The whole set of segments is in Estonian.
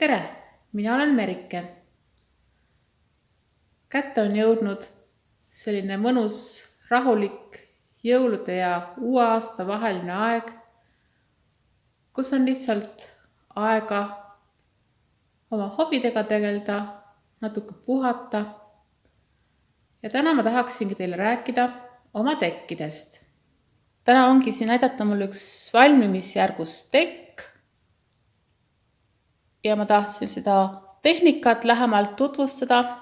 Tere, mina olen Merike. Kätte on jõudnud selline mõnus, rahulik jõulude ja uue aasta vaheline aeg, kus on lihtsalt aega oma hobidega tegeleda, natuke puhata. Ja täna ma tahaksingi teile rääkida oma tekkidest. Täna ongi siin näidata mul üks valmimisjärgus tekk ja ma tahtsin seda tehnikat lähemalt tutvustada.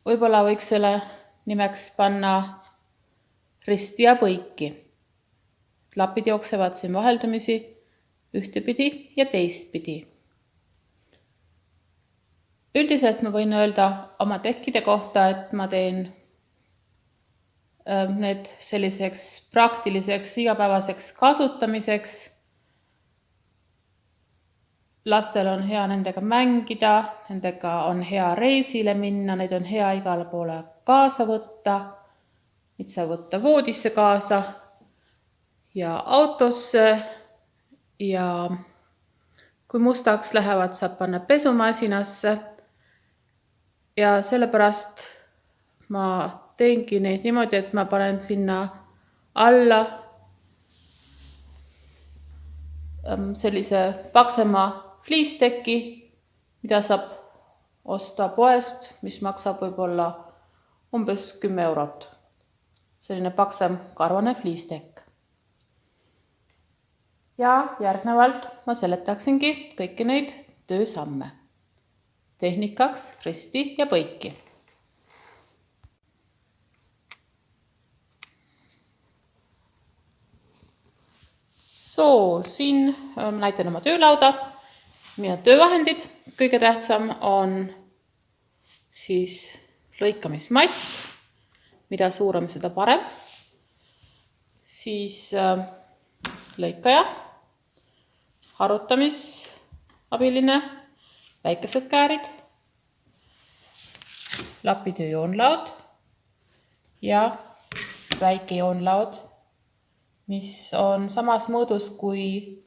Võib-olla võiks selle nimeks panna risti ja põiki. Lapid jooksevad siin vaheldumisi ühtepidi ja teistpidi. Üldiselt ma võin öelda oma tekkide kohta, et ma teen need selliseks praktiliseks igapäevaseks kasutamiseks. Lastel on hea nendega mängida, nendega on hea reisile minna, neid on hea igale poole kaasa võtta. Neid saab võtta voodisse kaasa ja autosse ja kui mustaks lähevad, saab panna pesumasinasse. Ja sellepärast ma teengi neid niimoodi, et ma panen sinna alla sellise paksema fliisteki, mida saab osta poest, mis maksab võib-olla umbes 10 eurot. Selline paksem karvane fliistek. Ja järgnevalt ma seletaksingi kõiki neid töösamme. Tehnikaks risti ja põiki. Siin näitan oma töölauda, minu töövahendid. Kõige tähtsam on siis lõikamismatt, mida suurem, seda parem. Siis lõikaja, harutamisabiline, väikesed käärid, lapitöö joonlaud ja väike joonlaud, mis on samas mõõdus kui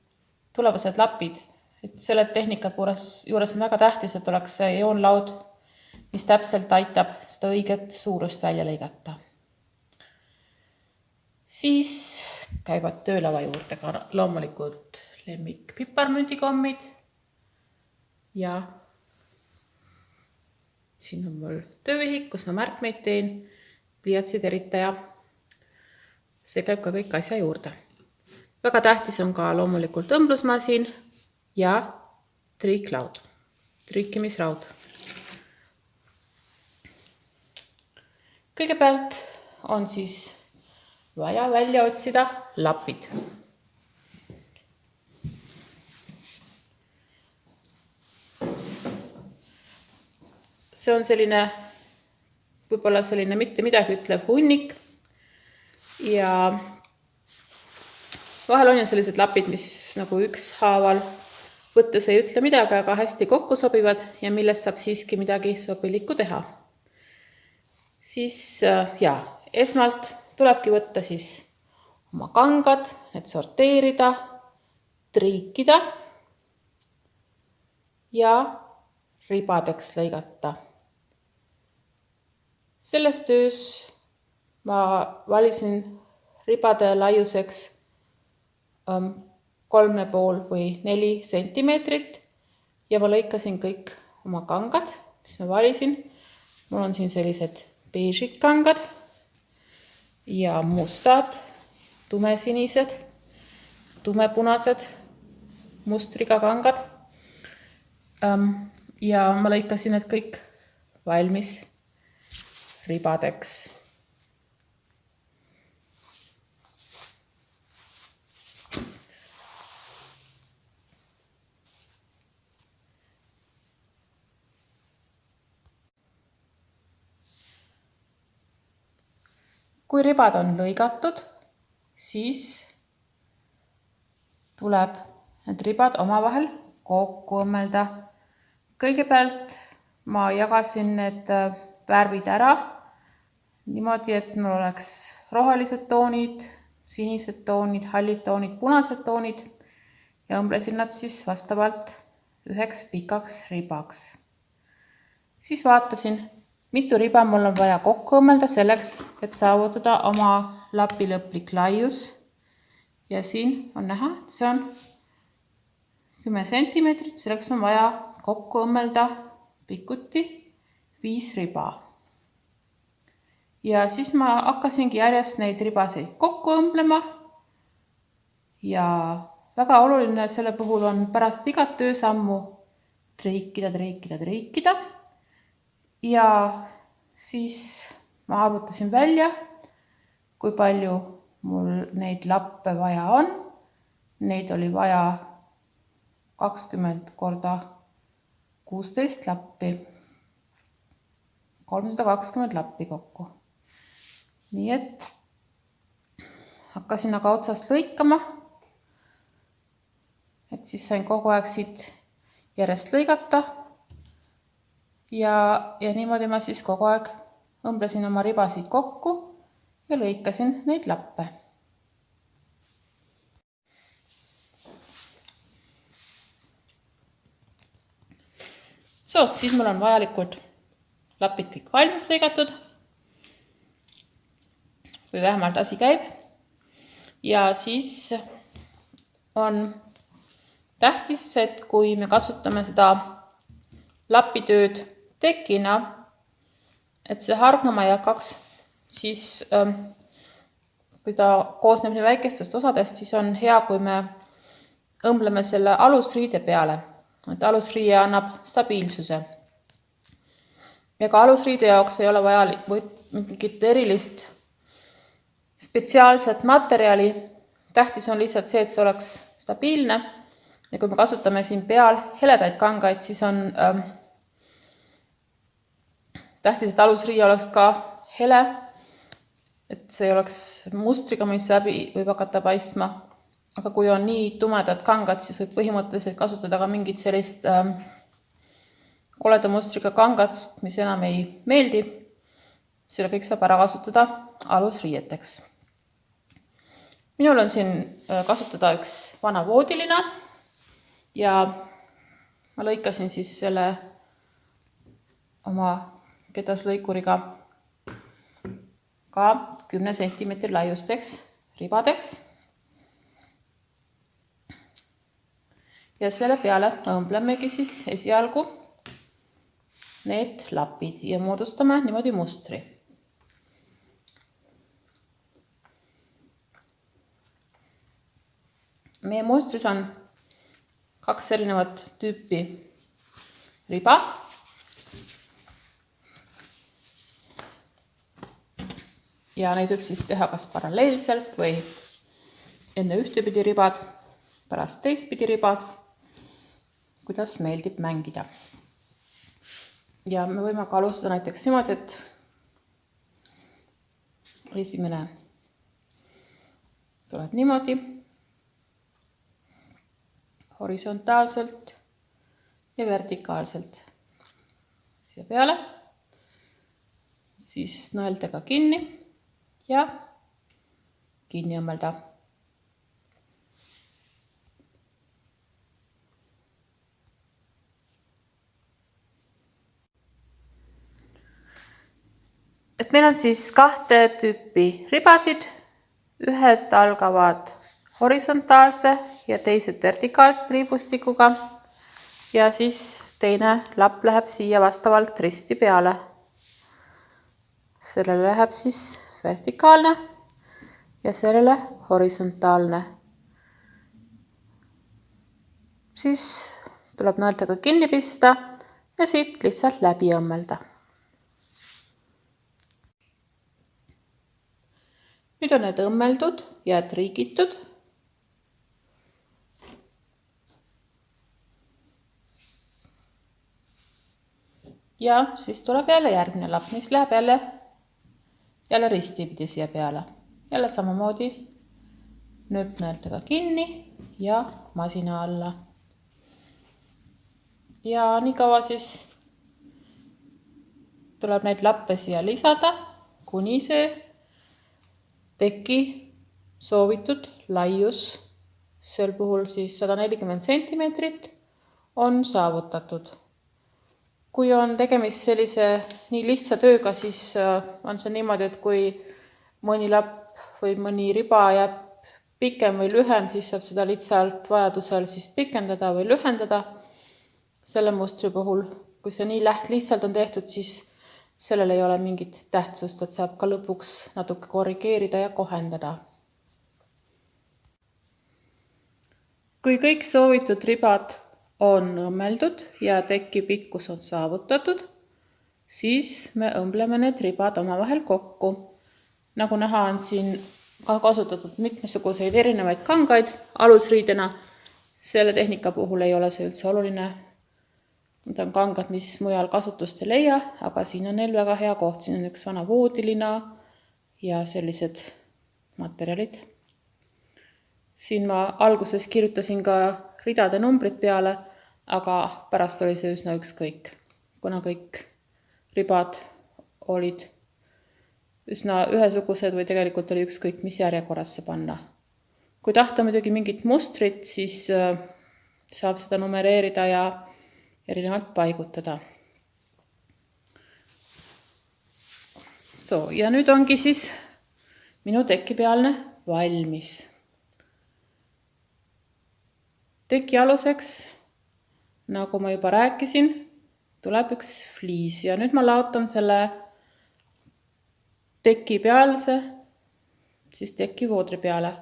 tulevased lapid. Et selle tehnika juures on väga tähtis, et oleks see joonlaud, mis täpselt aitab seda õiget suurust välja lõigata. Siis käivad töölava juurde ka loomulikult lemmik piparmündikommid ja siin on mul töövihik, kus ma märkmeid teen, pliiatsid eritaja. See käib ka kõik asja juurde. Väga tähtis on ka loomulikult õmblusmasin ja triiklaud, triikimisraud. Kõigepealt on siis vaja välja otsida lapid. See on selline, võib-olla selline mitte midagi ütlev hunnik. Ja vahel on sellised lapid, mis nagu ükshaaval võttes ei ütle midagi, aga hästi kokku sobivad ja millest saab siiski midagi sobilikku teha. Siis esmalt tulebki võtta siis oma kangad, need sorteerida, triikida ja ribadeks lõigata. Selles töös ma valisin ribade laiuseks 3,5 või 4 sentimeetrit ja ma lõikasin kõik oma kangad, mis ma valisin. Mul on siin sellised beežid kangad ja mustad, tumesinised, tumepunased, mustriga kangad. Ja ma lõikasin need kõik valmis ribadeks. Kui ribad on lõigatud, siis tuleb need ribad omavahel kokku õmmelda. Kõigepealt ma jagasin need värvid ära niimoodi, et mul oleks rohelised toonid, sinised toonid, hallid toonid, punased toonid ja õmblesin nad siis vastavalt üheks pikaks ribaks. Siis vaatasin, mitu riba mul on vaja kokku õmmelda selleks, et saavutada oma lapi lõplik laius. Ja siin on näha, et see on 10 cm, selleks on vaja kokku õmmelda pikuti 5 riba. Ja siis ma hakkasingi järjest neid ribasid kokku õmblema ja väga oluline selle puhul on pärast igat töösammu triikida. Ja siis ma arvutasin välja, kui palju mul neid lappe vaja on. Neid oli vaja 20 × 16 lappi. 320 lappi kokku. Nii et hakkasin aga otsast lõikama, et siis sain kogu aeg siit järjest lõigata ja niimoodi ma siis kogu aeg õmblesin oma ribasid kokku ja lõikasin neid lappe. Siis mul on vajalikud lapid kõik valmis lõigatud või vähemalt asi käib. Ja siis on tähtis, et kui me kasutame seda lapitööd tekina, et see hargnema ei hakkaks, siis kui ta koosneb nii väikestest osadest, siis on hea, kui me õmbleme selle alusriide peale. Et alusriie annab stabiilsuse. Ja ka alusriide jaoks ei ole vaja mingit erilist spetsiaalset materjali. Tähtis on lihtsalt see, et see oleks stabiilne. Ja kui me kasutame siin peal heledaid kangaid, siis on tähtis, et alusriie oleks ka hele, et see ei oleks mustriga, mis läbi võib hakata paistma. Aga kui on nii tumedad kangad, siis võib põhimõtteliselt kasutada ka mingit sellist koleda mustriga kangast, mis enam ei meeldi. Selle kõik saab ära kasutada alusriieteks. Minul on siin kasutada üks vana voodilina ja ma lõikasin siis selle oma kedaslõikuriga ka 10 cm laiusteks ribadeks. Ja selle peale õmblemegi siis esialgu need lapid ja moodustame niimoodi mustri. Meie mustris on 2 erinevat tüüpi riba. Ja neid võib siis teha kas paralleelselt või enne ühtepidi ribad, pärast teistpidi ribad, kuidas meeldib mängida. Ja me võime ka alustada näiteks niimoodi, et esimene tuleb niimoodi, horisontaalselt ja vertikaalselt siia peale, siis nõeldega kinni ja kinni õmmelda. Et meil on siis 2 tüüpi ribasid, ühed algavad horisontaalse ja teised vertikaalse riibustikuga ja siis teine lapp läheb siia vastavalt risti peale. Sellele läheb siis vertikaalne ja sellele horisontaalne. Siis tuleb nõeldega kinni pista ja siit lihtsalt läbi õmmelda. Nüüd on need õmmeldud ja triigitud. Ja siis tuleb jälle järgmine lapp, mis läheb jälle ristipidi siia peale. Jälle samamoodi nööpnõeldega kinni ja masina alla. Ja nii kaua siis tuleb neid lappe siia lisada, kuni see teki soovitud laius sel puhul siis 140 sentimeetrit on saavutatud. Kui on tegemist sellise nii lihtsa tööga, siis on see niimoodi, et kui mõni lapp või mõni riba jääb pikem või lühem, siis saab seda lihtsalt vajadusel siis pikendada või lühendada. Selle mustri puhul, kui see nii lihtsalt on tehtud, siis sellel ei ole mingit tähtsust, et saab ka lõpuks natuke korrigeerida ja kohendada. Kui kõik soovitud ribad on õmmeldud ja teki pikkus on saavutatud, siis me õmbleme need ribad omavahel kokku. Nagu näha, on siin ka kasutatud mitmesuguseid erinevaid kangaid alusriidena. Selle tehnika puhul ei ole see üldse oluline. Need on kangad, mis mujal kasutust ei leia, aga siin on neil väga hea koht. Siin on üks vana voodilina ja sellised materjalid. Siin ma alguses kirjutasin ka ridade numbrid peale, aga pärast oli see üsna ükskõik, kuna kõik ribad olid üsna ühesugused või tegelikult oli ükskõik, mis järjekorras see panna. Kui tahta muidugi mingit mustrit, siis saab seda numereerida ja erinevalt paigutada. Ja nüüd ongi siis minu tekipealne valmis. Teki aluseks, nagu ma juba rääkisin, tuleb üks fliis ja nüüd ma laotan selle teki pealse, siis teki voodri peale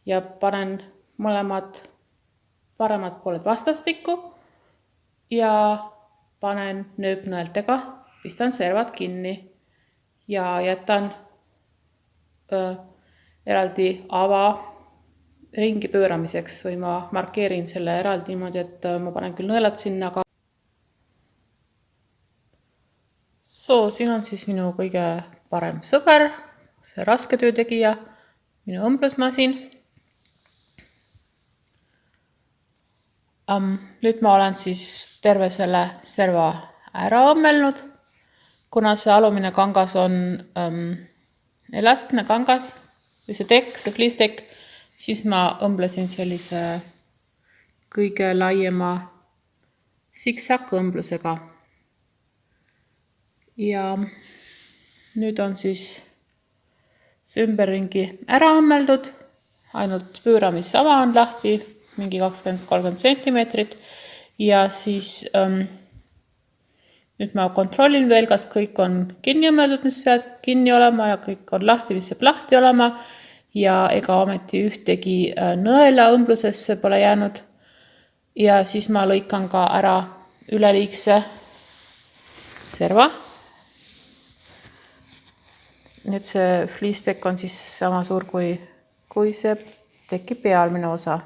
ja panen mõlemad paremad pooled vastastikku ja panen nööpnõeltega, pistan servad kinni ja jätan eraldi ava ringi pööramiseks või ma markeerin selle eraldi niimoodi, et ma panen küll nõelad sinna, aga siin on siis minu kõige parem sõber, see raske töötegija, minu õmblusmasin. Nüüd ma olen siis terve selle serva ära õmmelnud, kuna see alumine kangas on elastne kangas või see tekk, see fliistekk, siis ma õmblesin sellise kõige laiema siksakk õmblusega. Ja nüüd on siis see ümberringi ära õmmeldud, ainult pööramissava on lahti, mingi 20-30 sentimeetrit ja siis nüüd ma kontrollin veel, kas kõik on kinni õmmeldud, mis peab kinni olema ja kõik on lahti, mis peab lahti olema ja ega ometi ühtegi nõela õmblusesse pole jäänud ja siis ma lõikan ka ära üleliigse serva. Nüüd see fliistekk on siis sama suur kui see teki pealmine osa.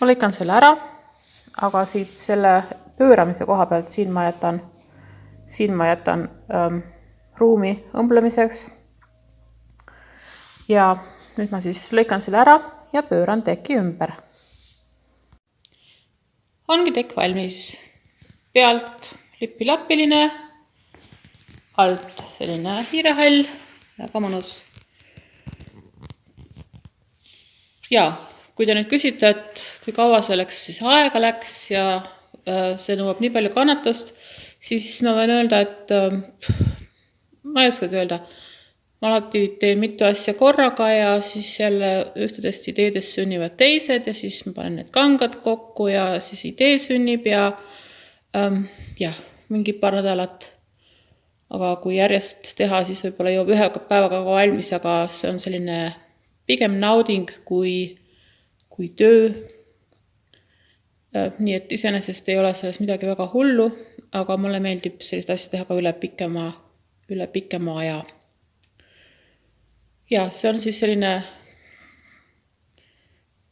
Ma lõikan selle ära, aga siit selle pööramise koha pealt siin ma jätan ruumi õmblemiseks. Ja nüüd ma siis lõikan selle ära ja pööran teki ümber. Ongi tekk valmis. Pealt lipilapiline, alt selline hiirehall, väga mõnus. Ja kui te nüüd küsite, et kui kaua selleks siis aega läks ja see nõuab nii palju kannatust, siis ma võin öelda, et ma ei oskagi öelda. Ma alati teen mitu asja korraga ja siis jälle ühtedest ideedest sünnivad teised ja siis ma panen need kangad kokku ja siis idee sünnib ja mingi paar nädalat. Aga kui järjest teha, siis võib-olla jõuab ühe päevaga valmis, aga see on selline pigem nauding kui töö. Nii et iseenesest ei ole selles midagi väga hullu, aga mulle meeldib sellist asja teha ka üle pikema aja. Ja see on siis selline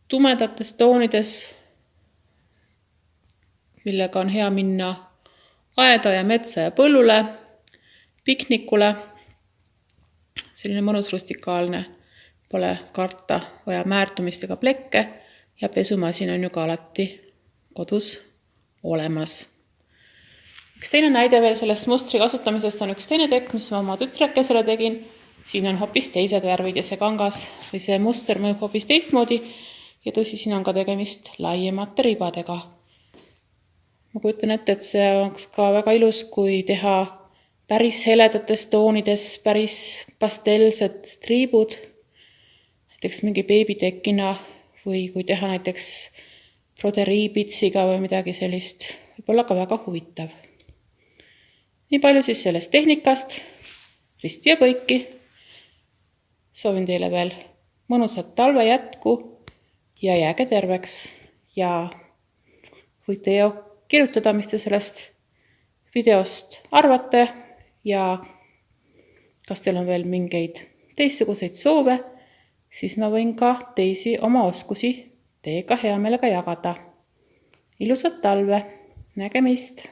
tumedates toonides, millega on hea minna aeda ja metsa ja põllule, piknikule. Selline mõnus rustikaalne, pole karta vaja määrtumist ega plekke ja pesumasin on ju ka alati kodus olemas. Üks teine näide veel sellest mustri kasutamisest on üks teine tekk, mis ma oma tütrekesele tegin. Siin on hoopis teised värvid ja see kangas või see muster mõjub hoopis teistmoodi ja tõsi, siin on ka tegemist laiemate ribadega. Ma kujutan ette, et see oleks ka väga ilus, kui teha päris heledates toonides päris pastelsed triibud, näiteks mingi beebitekina või kui teha näiteks broderiipitsiga või midagi sellist, võib olla ka väga huvitav. Nii palju siis sellest tehnikast, risti ja põiki. Soovin teile veel mõnusat talve jätku ja jääge terveks ja võite ju kirjutada, mis te sellest videost arvate ja kas teil on veel mingeid teistsuguseid soove, siis ma võin ka teisi oma oskusi teiega hea meelega jagada. Ilusat talve, nägemist!